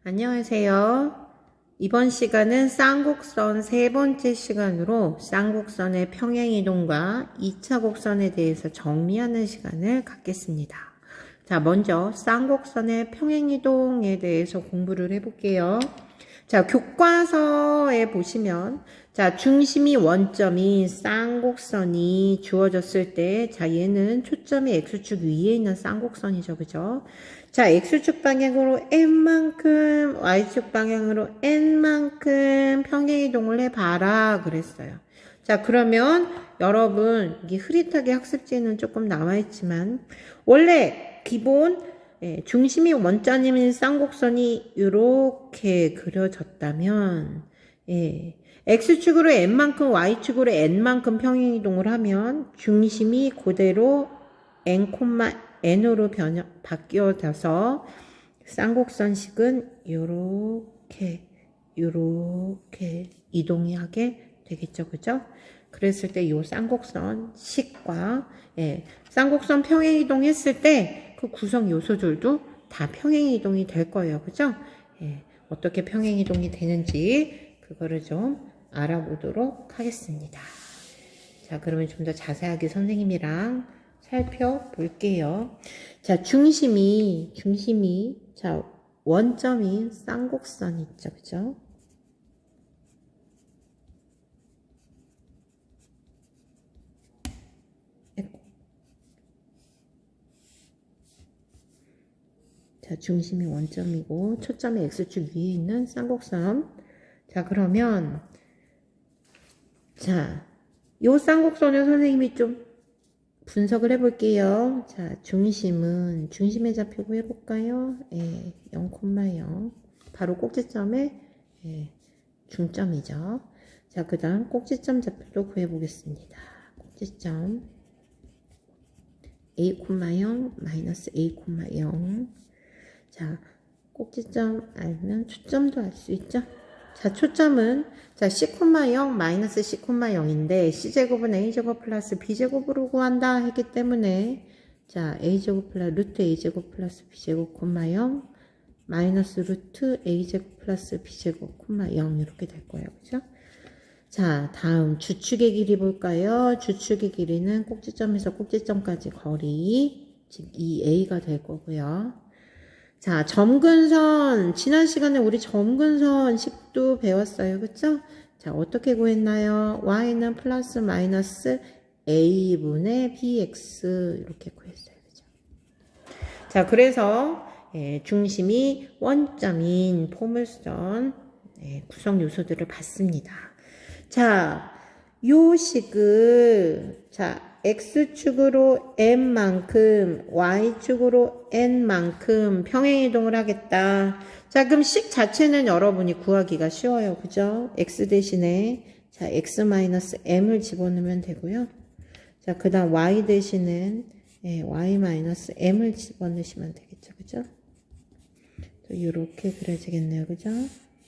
안녕하세요. 이번 시간은 쌍곡선 세 번째 시간으로 쌍곡선의 평행이동과 2차 곡선에 대해서 정리하는 시간을 갖겠습니다. 자, 먼저 쌍곡선의 평행이동에 대해서 공부를 해볼게요. 자, 교과서에 보시면 자, 중심이 원점인 쌍곡선이 주어졌을 때 자, 얘는 초점이 X축 위에 있는 쌍곡선이죠. 그죠? 자, X축 방향으로 N만큼, Y축 방향으로 N만큼 평행이동을 해봐라 그랬어요. 자, 그러면 여러분 이게 흐릿하게 학습지에는 조금 남아있지만 원래 기본 중심이 원점인 쌍곡선이 이렇게 그려졌다면 X축으로 N만큼 Y축으로 N만큼 평행이동을 하면 중심이 그대로 N,N으로 바뀌어져서 쌍곡선식은 요렇게 이동이 하게 되겠죠. 그죠? 그랬을 때 요 쌍곡선식과 쌍곡선 평행이동 했을 때 그 구성 요소들도 다 평행이동이 될 거예요. 그죠? 어떻게 평행이동이 되는지 그거를 좀 알아보도록 하겠습니다. 자, 그러면 좀 더 자세하게 선생님이랑 살펴볼게요. 자, 중심이, 자, 원점인 쌍곡선 있죠, 그죠? 자, 중심이 원점이고, 초점이 X축 위에 있는 쌍곡선. 자, 그러면, 자, 요 쌍곡선을 선생님이 좀 분석을 해볼게요. 자, 중심의 좌표고 해볼까요? 0,0. 바로 꼭지점의 중점이죠. 자, 그 다음 꼭지점 좌표도 구해보겠습니다. 꼭지점 A,0, 마이너스 A,0. 자, 꼭지점 알면 초점도 알 수 있죠? 자, 초점은 자 C,0 마이너스 C,0인데 C제곱은 A제곱 플러스 B제곱으로 구한다 했기 때문에 자 A제곱 플러스 루트 A제곱 플러스 B제곱, 0 마이너스 루트 A제곱 플러스 B제곱, 0 이렇게 될 거예요. 그죠? 자, 다음 주축의 길이 볼까요? 주축의 길이는 꼭지점에서 꼭지점까지 거리, 즉 2A가 될 거고요. 자, 점근선. 지난 시간에 우리 점근선 식도 배웠어요. 그쵸? 자, 어떻게 구했나요? y는 플러스 마이너스 a분의 bx 이렇게 구했어요. 그죠? 자, 그래서 중심이 원점인 포물선 구성 요소들을 봤습니다. 자, 요 식을 자 X축으로 N만큼, Y축으로 N만큼 평행이동을 하겠다. 자, 그럼 식 자체는 여러분이 구하기가 쉬워요. 그죠? X 대신에, 자, X-M을 집어넣으면 되고요. 자, 그 다음 Y 대신에, Y-M을 집어넣으시면 되겠죠. 그죠? 또 이렇게 그려지겠네요. 그죠?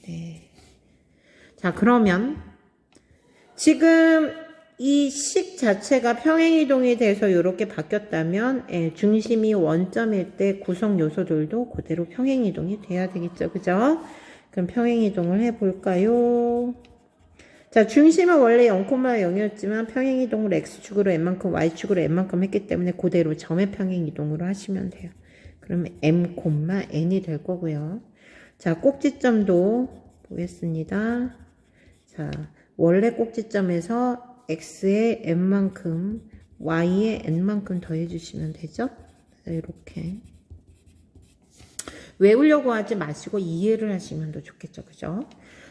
네. 자, 그러면, 지금, 이 식 자체가 평행이동이 돼서 이렇게 바뀌었다면 중심이 원점일 때 구성 요소들도 그대로 평행이동이 돼야 되겠죠. 그죠? 그럼 평행이동을 해볼까요? 자, 중심은 원래 0,0이었지만 평행이동을 X축으로 N만큼 Y축으로 N만큼 했기 때문에 그대로 점의 평행이동으로 하시면 돼요. 그러면 M,N이 될 거고요. 자, 꼭지점도 보겠습니다. 자, 원래 꼭지점에서 x의 n만큼, y의 n만큼 더해주시면 되죠? 이렇게. 외우려고 하지 마시고 이해를 하시면 더 좋겠죠? 그죠?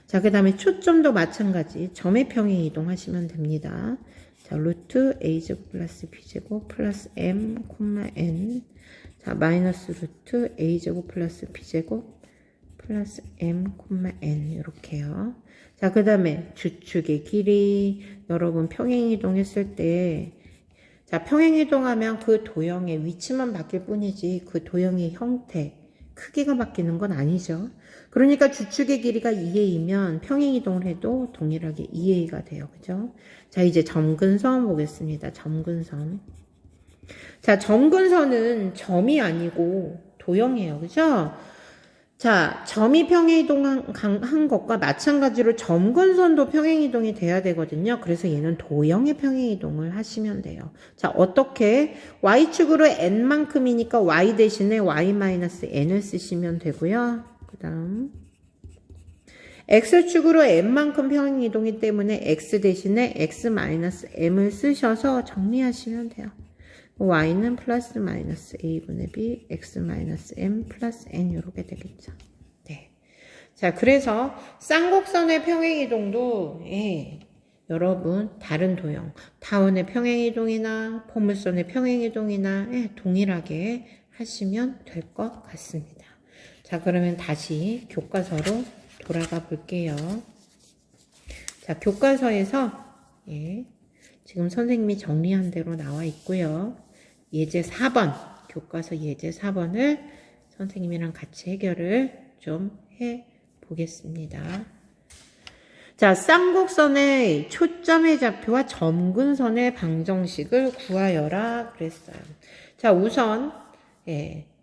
자, 그 다음에 초점도 마찬가지. 점의 평행 이동하시면 됩니다. 자, 루트 a제곱 플러스 b제곱 플러스 m, n. 자, 마이너스 루트 a제곱 플러스 b제곱 플러스 m, n. 이렇게요. 자, 그 다음에 주축의 길이 여러분 평행이동 했을 때 자, 평행이동하면 그 도형의 위치만 바뀔 뿐이지 그 도형의 형태, 크기가 바뀌는 건 아니죠. 그러니까 주축의 길이가 2A이면 평행이동을 해도 동일하게 2A가 돼요. 그죠? 자, 이제 점근선 보겠습니다. 점근선. 자, 점근선은 점이 아니고 도형이에요. 그죠? 자, 점이 평행이동한 것과 마찬가지로 점근선도 평행이동이 돼야 되거든요. 그래서 얘는 도형의 평행이동을 하시면 돼요. 자, 어떻게? y축으로 n만큼이니까 y 대신에 y-n을 쓰시면 되고요. 그 다음 x축으로 n만큼 평행이동이기 때문에 x 대신에 x-m을 쓰셔서 정리하시면 돼요. y는 플러스 마이너스 a분의 b, x 마이너스 m 플러스 n 이렇게 되겠죠. 네. 자, 그래서 쌍곡선의 평행이동도 여러분 다른 도형, 타원의 평행이동이나 포물선의 평행이동이나 동일하게 하시면 될 것 같습니다. 자, 그러면 다시 교과서로 돌아가 볼게요. 자, 교과서에서 지금 선생님이 정리한 대로 나와 있고요. 예제 4번, 교과서 예제 4번을 선생님이랑 같이 해결을 좀 해 보겠습니다. 자, 쌍곡선의 초점의 좌표와 점근선의 방정식을 구하여라 그랬어요. 자, 우선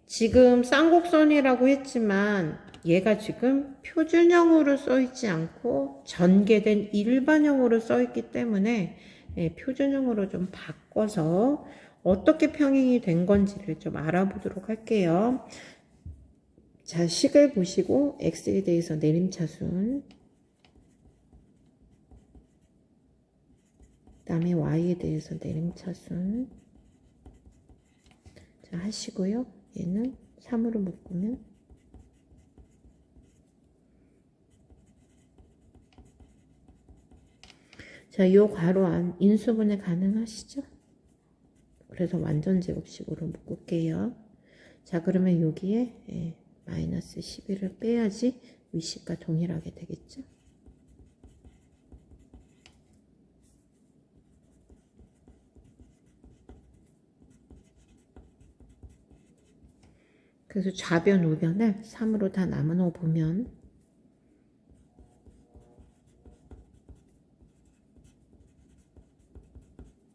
지금 쌍곡선이라고 했지만 얘가 지금 표준형으로 써 있지 않고 전개된 일반형으로 써 있기 때문에 표준형으로 좀 바꿔서 어떻게 평행이 된 건지를 좀 알아보도록 할게요. 자, 식을 보시고 x에 대해서 내림차순, 그 다음에 y에 대해서 내림차순 자 하시고요. 얘는 3으로 묶으면 자, 요 괄호 안 인수분해 가능하시죠? 그래서 완전 제곱식으로 묶을게요. 자, 그러면 여기에 마이너스 11을 빼야지 위식과 동일하게 되겠죠? 그래서 좌변, 우변을 3으로 다 나눠 보면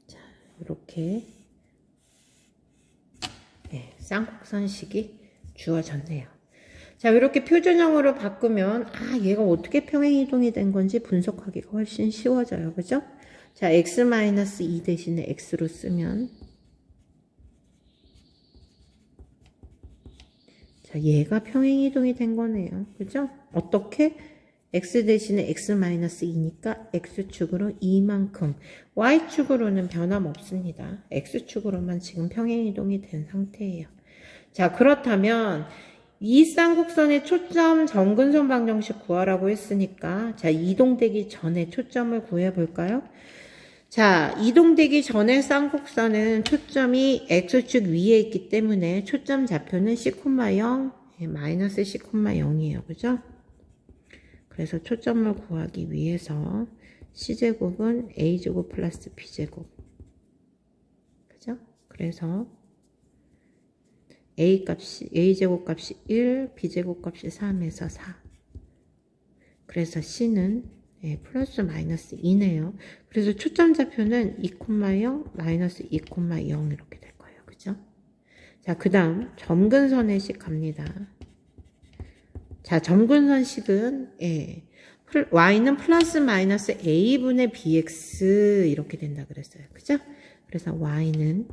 자, 이렇게 쌍곡선식이 주어졌네요. 자, 이렇게 표준형으로 바꾸면 얘가 어떻게 평행이동이 된 건지 분석하기가 훨씬 쉬워져요. 그죠? 자, x-2 대신에 x로 쓰면 자, 얘가 평행이동이 된 거네요. 그죠? 어떻게? x 대신에 x-2니까 x축으로 2만큼, y축으로는 변함없습니다. x축으로만 지금 평행이동이 된 상태예요. 자, 그렇다면 이 쌍곡선의 초점 점근선 방정식 구하라고 했으니까 자, 이동되기 전에 초점을 구해볼까요? 자, 이동되기 전에 쌍곡선은 초점이 x축 위에 있기 때문에 초점 좌표는 c,0 마이너스 c,0이에요. 그죠? 그래서 초점을 구하기 위해서 c제곱은 a제곱 플러스 b제곱. 그죠? 그래서 a제곱 값이 1, b제곱 값이 3에서 4. 그래서 c는 플러스 마이너스 2네요. 그래서 초점 좌표는 2,0, 마이너스 2,0 이렇게 될 거예요. 그죠? 자, 그 다음 점근선의 식 갑니다. 자, 점근선식은 y는 플러스 마이너스 a분의 bx 이렇게 된다 그랬어요. 그죠? 그래서 y는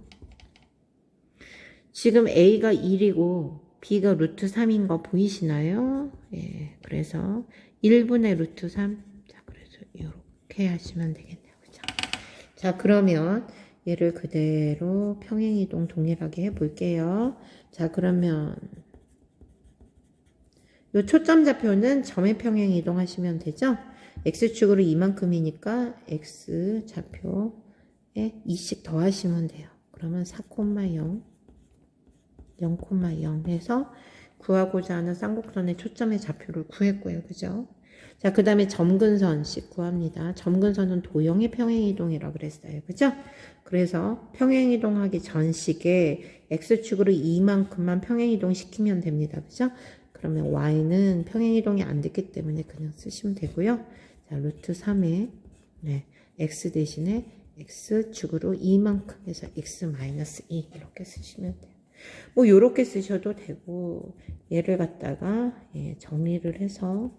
지금 a가 1이고 b가 루트 3인 거 보이시나요? 그래서 1분의 루트 3. 자, 그래서 이렇게 하시면 되겠네요. 그죠? 자, 그러면 얘를 그대로 평행이동 동일하게 해볼게요. 자, 그러면 요 초점 좌표는 점의 평행이동 하시면 되죠? x축으로 이만큼이니까 x 좌표에 2씩 더하시면 돼요. 그러면 4,0, 0,0 해서 구하고자 하는 쌍곡선의 초점의 좌표를 구했고요. 그죠? 자, 그 다음에 점근선식 구합니다. 점근선은 도형의 평행이동이라고 그랬어요. 그죠? 그래서 평행이동하기 전식에 x축으로 이만큼만 평행이동 시키면 됩니다. 그죠? 그러면 y는 평행이동이 안 됐기 때문에 그냥 쓰시면 되고요. 자, 루트 3에 x 대신에 x축으로 이만큼 해서 x-2 이렇게 쓰시면 돼요. 뭐 요렇게 쓰셔도 되고 얘를 갖다가 정리를 해서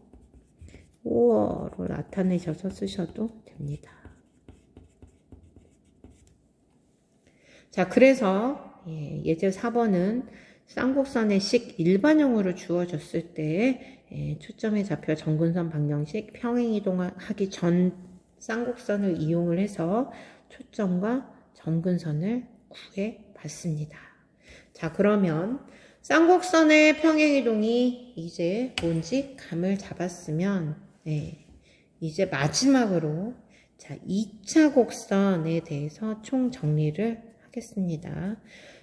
5어로 나타내셔서 쓰셔도 됩니다. 자, 그래서 예제 4번은 쌍곡선의 식 일반형으로 주어졌을 때 초점의 좌표 정근선 방정식 평행이동하기 전 쌍곡선을 이용을 해서 초점과 정근선을 구해 봤습니다. 자, 그러면 쌍곡선의 평행이동이 이제 뭔지 감을 잡았으면 이제 마지막으로 자, 2차 곡선에 대해서 총 정리를 하겠습니다.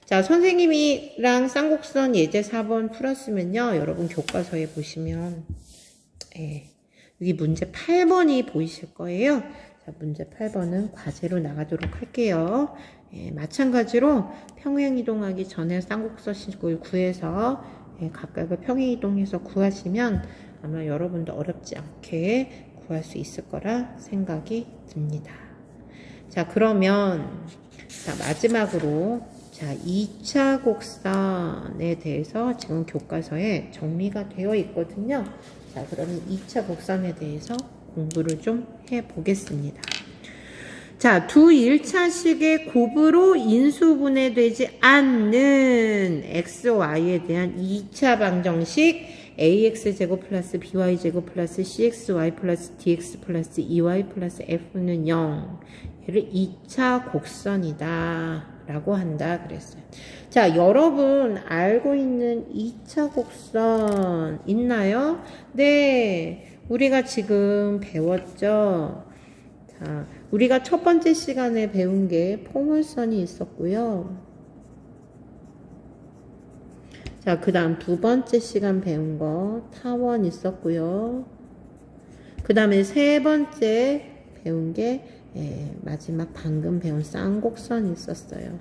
자, 선생님이랑 쌍곡선 예제 4번 풀었으면요. 여러분 교과서에 보시면 여기 문제 8번이 보이실 거예요. 자, 문제 8번은 과제로 나가도록 할게요. 마찬가지로 평행이동하기 전에 쌍곡선식을 구해서 각각을 평행이동해서 구하시면 아마 여러분도 어렵지 않게 구할 수 있을 거라 생각이 듭니다. 자, 그러면 자, 마지막으로 자, 2차 곡선에 대해서 지금 교과서에 정리가 되어 있거든요. 자, 그러면 2차 곡선에 대해서 공부를 좀 해보겠습니다. 자, 두 1차식의 곱으로 인수분해되지 않는 XY에 대한 2차 방정식 AX제곱 플러스 BY제곱 플러스 CXY 플러스 DX 플러스 EY 플러스 F는 0. 얘를 2차 곡선이다 라고 한다 그랬어요. 자, 여러분 알고 있는 2차 곡선 있나요? 네, 우리가 지금 배웠죠. 자, 우리가 첫 번째 시간에 배운 게 포물선이 있었고요. 자, 그 다음 두 번째 시간 배운 거 타원 있었고요. 그 다음에 세 번째 배운 게 마지막 방금 배운 쌍곡선이 있었어요.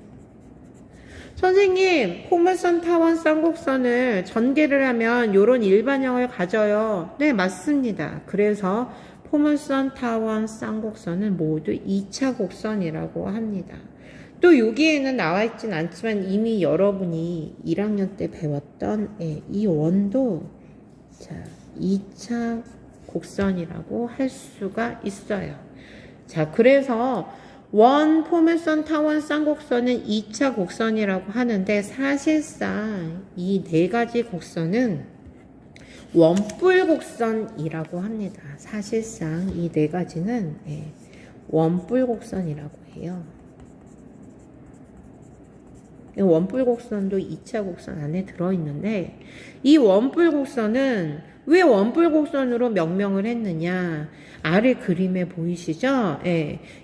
선생님, 포물선, 타원, 쌍곡선을 전개를 하면 요런 일반형을 가져요. 네, 맞습니다. 그래서 포물선, 타원, 쌍곡선은 모두 2차 곡선이라고 합니다. 또 여기에는 나와 있진 않지만 이미 여러분이 1학년 때 배웠던 이 원도 자, 2차 곡선이라고 할 수가 있어요. 자, 그래서 원, 포물선, 타원, 쌍곡선은 2차 곡선이라고 하는데 사실상 이 네 가지 곡선은 원뿔 곡선이라고 합니다. 사실상 이 네 가지는 원뿔 곡선이라고 해요. 원뿔 곡선도 2차 곡선 안에 들어있는데 이 원뿔 곡선은 왜 원뿔 곡선으로 명명을 했느냐? 아래 그림에 보이시죠?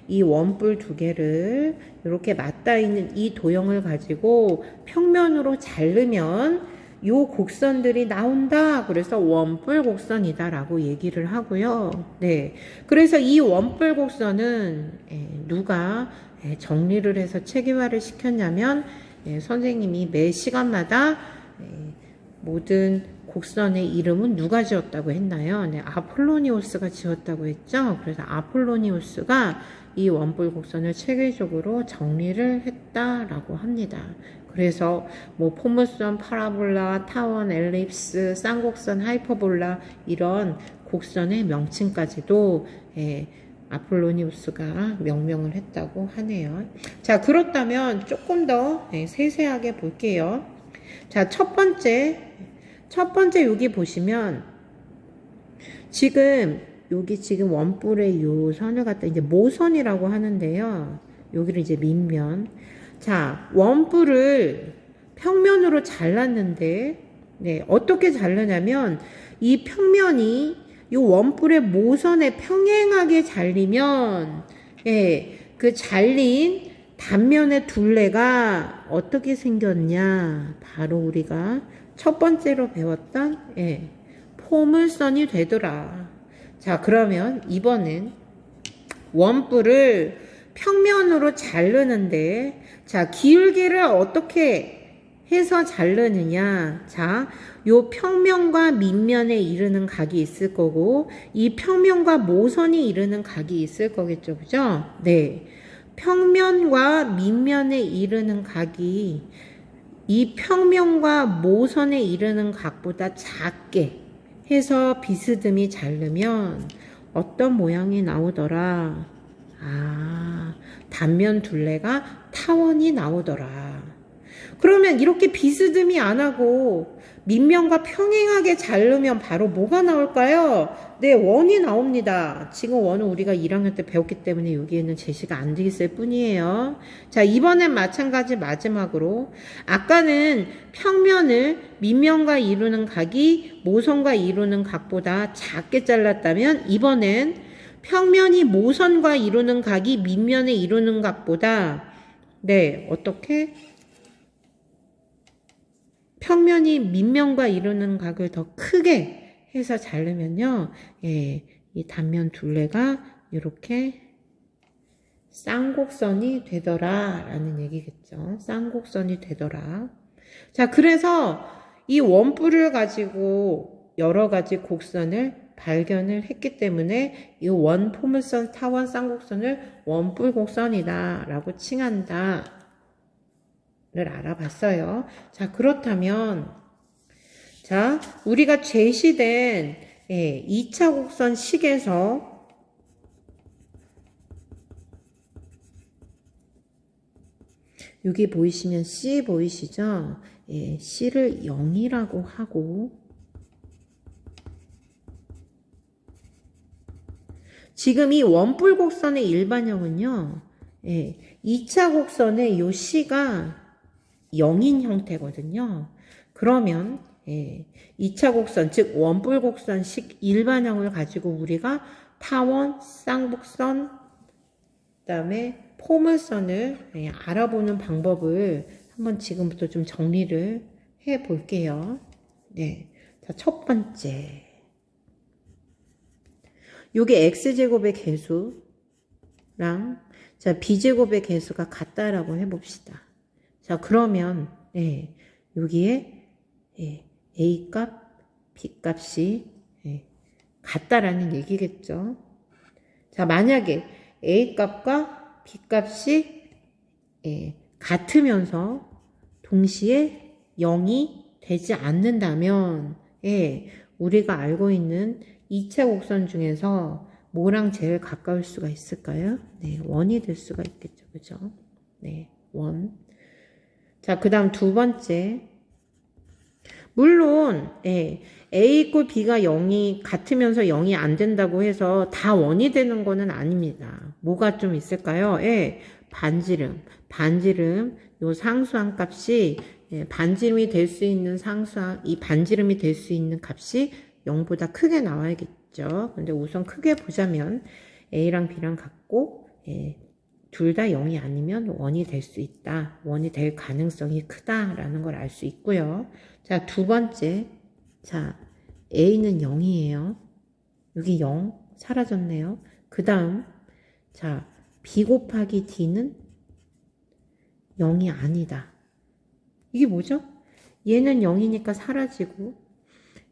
이 원뿔 두 개를 이렇게 맞닿아 있는 이 도형을 가지고 평면으로 자르면 요 곡선들이 나온다. 그래서 원뿔 곡선이다 라고 얘기를 하고요. 네. 그래서 이 원뿔 곡선은 누가 정리를 해서 체계화를 시켰냐면 선생님이 매 시간마다 모든 곡선의 이름은 누가 지었다고 했나요? 네, 아폴로니우스가 지었다고 했죠. 그래서 아폴로니우스가 이 원뿔 곡선을 체계적으로 정리를 했다라고 합니다. 그래서 뭐 포물선, 파라볼라, 타원, 엘립스, 쌍곡선, 하이퍼볼라 이런 곡선의 명칭까지도 아폴로니우스가 명명을 했다고 하네요. 자, 그렇다면 조금 더 세세하게 볼게요. 자, 첫 번째 여기 보시면 여기 지금 원뿔의 요 선을 갖다 이제 모선이라고 하는데요. 여기를 이제 밑면. 자, 원뿔을 평면으로 잘랐는데, 어떻게 잘르냐면, 이 평면이 요 원뿔의 모선에 평행하게 잘리면, 그 잘린 단면의 둘레가 어떻게 생겼냐. 바로 우리가 첫 번째로 배웠던, 포물선이 되더라. 자, 그러면 이번엔 원뿔을 평면으로 자르는데, 자, 기울기를 어떻게 해서 자르느냐. 자, 요 평면과 밑면에 이르는 각이 있을 거고, 이 평면과 모선이 이르는 각이 있을 거겠죠. 그죠? 네. 평면과 밑면에 이르는 각이 이 평면과 모선에 이르는 각보다 작게 해서 비스듬히 자르면 어떤 모양이 나오더라? 아, 단면 둘레가 타원이 나오더라. 그러면 이렇게 비스듬히 안 하고 밑면과 평행하게 자르면 바로 뭐가 나올까요? 네, 원이 나옵니다. 지금 원은 우리가 1학년 때 배웠기 때문에 여기에는 제시가 안 돼 있을 뿐이에요. 자, 이번엔 마찬가지 마지막으로 아까는 평면을 밑면과 이루는 각이 모선과 이루는 각보다 작게 잘랐다면 이번엔 평면이 모선과 이루는 각이 밑면에 이루는 각보다 네, 어떻게? 평면이 밑면과 이루는 각을 더 크게 해서 자르면요. 예, 이 단면 둘레가 이렇게 쌍곡선이 되더라 라는 얘기겠죠. 쌍곡선이 되더라. 자, 그래서 이 원뿔을 가지고 여러 가지 곡선을 발견을 했기 때문에 이 원 포물선 타원 쌍곡선을 원뿔 곡선이다 라고 칭한다 를 알아봤어요. 자, 그렇다면 자, 우리가 제시된 2차 곡선 식에서 여기 보이시면 C 보이시죠? 예, C를 0이라고 하고 지금 이 원뿔 곡선의 일반형은요. 예, 2차 곡선의 요 C가 0인 형태거든요. 그러면 2차 곡선, 즉 원뿔 곡선식 일반형을 가지고 우리가 타원, 쌍복선, 그다음에 포물선을 알아보는 방법을 한번 지금부터 좀 정리를 해 볼게요. 네. 자, 첫 번째. 요게 x제곱의 개수랑 자, b제곱의 개수가 같다라고 해 봅시다. 자, 그러면 여기에 A 값, B 값이 같다라는 얘기겠죠. 자, 만약에 A 값과 B 값이 같으면서 동시에 0이 되지 않는다면 우리가 알고 있는 2차 곡선 중에서 뭐랑 제일 가까울 수가 있을까요? 네, 원이 될 수가 있겠죠. 그죠? 네, 원. 자, 그 다음 두 번째. 물론 A 있고 B가 0이 같으면서 0이 안 된다고 해서 다 원이 되는 거는 아닙니다. 뭐가 좀 있을까요? 반지름. 반지름 요 상수한 값이 반지름이 될 수 있는 상수한 이 반지름이 될 수 있는 값이 0보다 크게 나와야겠죠. 근데 우선 크게 보자면 A랑 B랑 같고 둘 다 0이 아니면 원이 될 수 있다. 원이 될 가능성이 크다라는 걸 알 수 있고요. 자, 두 번째. 자, A는 0이에요. 여기 0 사라졌네요. 그 다음 자, B 곱하기 D는 0이 아니다. 이게 뭐죠? 얘는 0이니까 사라지고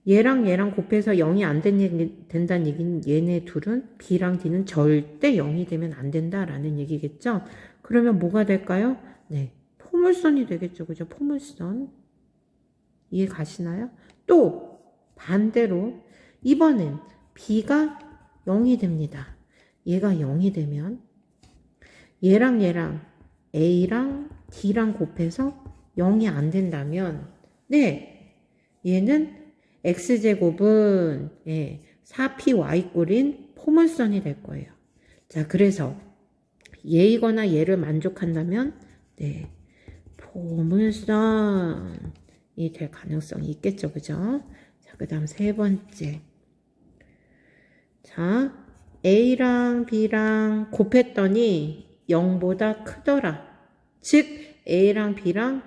얘랑 곱해서 0이 안 된다는 얘기는 얘네 둘은 B랑 D는 절대 0이 되면 안 된다라는 얘기겠죠? 그러면 뭐가 될까요? 네, 포물선이 되겠죠. 그죠? 포물선. 이해 가시나요? 또 반대로 이번엔 B가 0이 됩니다. 얘가 0이 되면 얘랑 A랑 D랑 곱해서 0이 안 된다면 네, 얘는 x제곱은 4py 꼴인 포물선이 될 거예요. 자, 그래서 얘이거나 얘를 만족한다면 네, 포물선이 될 가능성이 있겠죠. 그죠? 자, 그 다음 세 번째. 자, A랑 B랑 곱했더니 0보다 크더라. 즉 A랑 B랑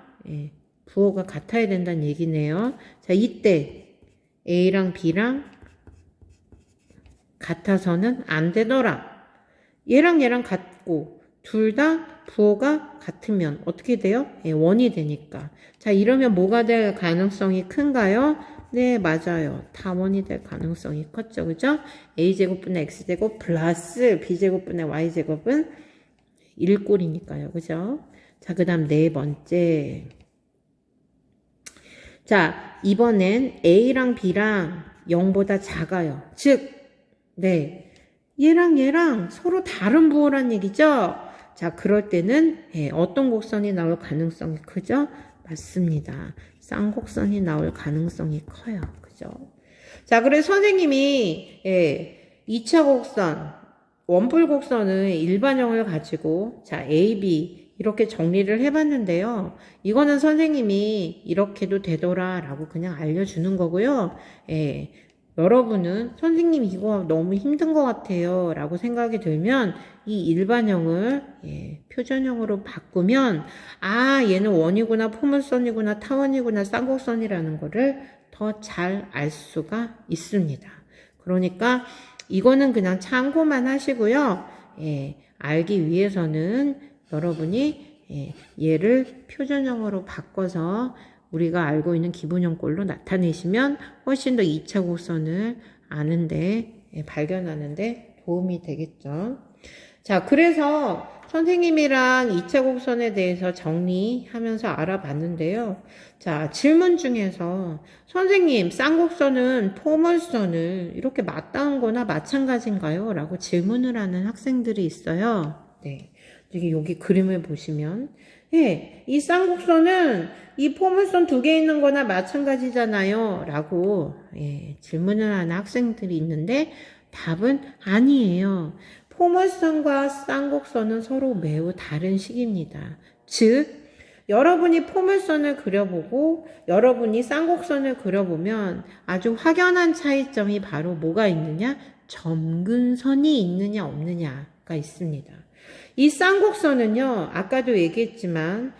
부호가 같아야 된다는 얘기네요. 자, 이때 A랑 B랑 같아서는 안 되더라. 얘랑 같고 둘 다 부호가 같으면 어떻게 돼요? 원이 되니까. 자, 이러면 뭐가 될 가능성이 큰가요? 네, 맞아요. 다원이 될 가능성이 컸죠. 그죠? A제곱분의 X제곱 플러스 B제곱분의 자, 이번엔 A랑 B랑 0보다 작아요. 즉, 네, 얘랑 서로 다른 부호란 얘기죠? 자, 그럴 때는 어떤 곡선이 나올 가능성이 크죠? 맞습니다. 쌍곡선이 나올 가능성이 커요. 그죠? 자, 그래서 선생님이 2차 곡선, 원뿔 곡선의 일반형을 가지고 자, A, B 이렇게 정리를 해봤는데요. 이거는 선생님이 이렇게도 되더라 라고 그냥 알려주는 거고요. 여러분은 선생님 이거 너무 힘든 것 같아요 라고 생각이 들면 이 일반형을 표준형으로 바꾸면 아 얘는 원이구나 포물선이구나 타원이구나 쌍곡선이라는 거를 더 잘 알 수가 있습니다. 그러니까 이거는 그냥 참고만 하시고요. 알기 위해서는 여러분이 얘를 표준형으로 바꿔서 우리가 알고 있는 기본형꼴로 나타내시면 훨씬 더 2차 곡선을 아는데 발견하는데 도움이 되겠죠. 자, 그래서 선생님이랑 2차 곡선에 대해서 정리하면서 알아봤는데요. 자, 질문 중에서 선생님 쌍곡선은 포물선을 이렇게 맞닿은 거나 마찬가지인가요? 라고 질문을 하는 학생들이 있어요. 네, 여기 그림을 보시면 이 쌍곡선은 이 포물선 2개 있는 거나 마찬가지잖아요. 라고 질문을 하는 학생들이 있는데 답은 아니에요. 포물선과 쌍곡선은 서로 매우 다른 식입니다. 즉, 여러분이 포물선을 그려보고 여러분이 쌍곡선을 그려보면 아주 확연한 차이점이 바로 뭐가 있느냐? 점근선이 있느냐 없느냐가 있습니다. 이 쌍곡선은요, 아까도 얘기했지만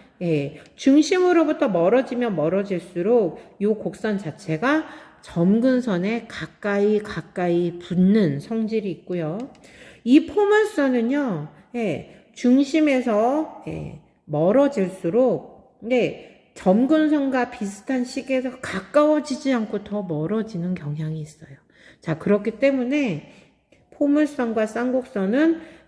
중심으로부터 멀어지면 멀어질수록 이 곡선 자체가 점근선에 가까이 붙는 성질이 있고요. 이 포물선은요, 중심에서 멀어질수록 점근선과 비슷한 시기에서 가까워지지 않고 더 멀어지는 경향이 있어요. 자, 그렇기 때문에 포물선과 쌍곡선은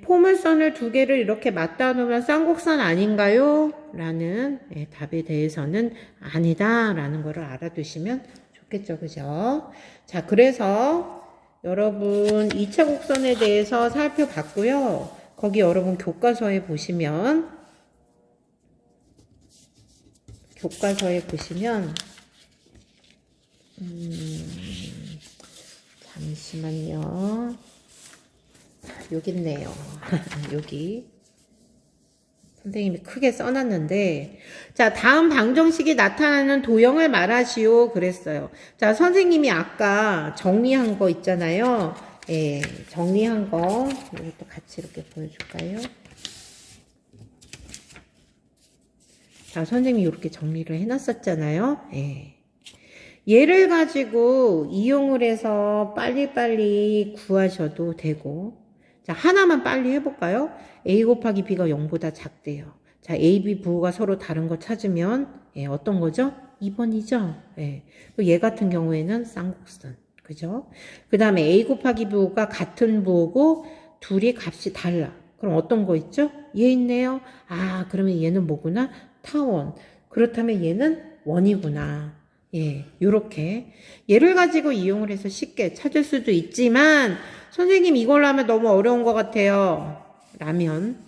포물선을 2개를 이렇게 맞닿아 놓으면 쌍곡선 아닌가요? 라는 답에 대해서는 아니다 라는 것을 알아두시면 좋겠죠. 그죠? 자, 그래서 여러분 2차 곡선에 대해서 살펴봤고요. 거기 여러분 교과서에 보시면 잠시만요. 여기 있네요. 여기 선생님이 크게 써놨는데 자, 다음 방정식이 나타나는 도형을 말하시오 그랬어요. 자, 선생님이 아까 정리한 거 있잖아요. 정리한 거 이것도 같이 이렇게 보여줄까요? 자, 선생님이 이렇게 정리를 해놨었잖아요. 얘를 가지고 이용을 해서 빨리빨리 구하셔도 되고 자, 하나만 빨리 해볼까요? A 곱하기 B가 0보다 작대요. 자, A, B 부호가 서로 다른 거 찾으면 어떤 거죠? 2번이죠. 얘 같은 경우에는 쌍곡선. 그죠? 그 다음에 A 곱하기 부호가 같은 부호고 둘이 값이 달라. 그럼 어떤 거 있죠? 얘 있네요. 아, 그러면 얘는 뭐구나? 타원. 그렇다면 얘는 원이구나. 요렇게 얘를 가지고 이용을 해서 쉽게 찾을 수도 있지만 선생님 이걸로 하면 너무 어려운 것 같아요. 라면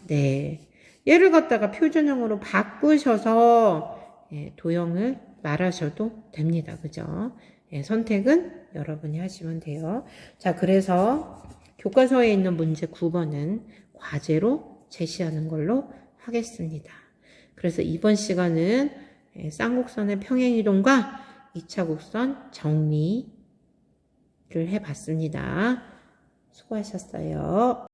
얘를 갖다가 표준형으로 바꾸셔서 도형을 말하셔도 됩니다. 그죠? 선택은 여러분이 하시면 돼요. 자, 그래서 교과서에 있는 문제 9번은 과제로 제시하는 걸로 하겠습니다. 그래서 이번 시간은 쌍곡선의 평행이동과 2차 곡선 정리를 해봤습니다. 수고하셨어요.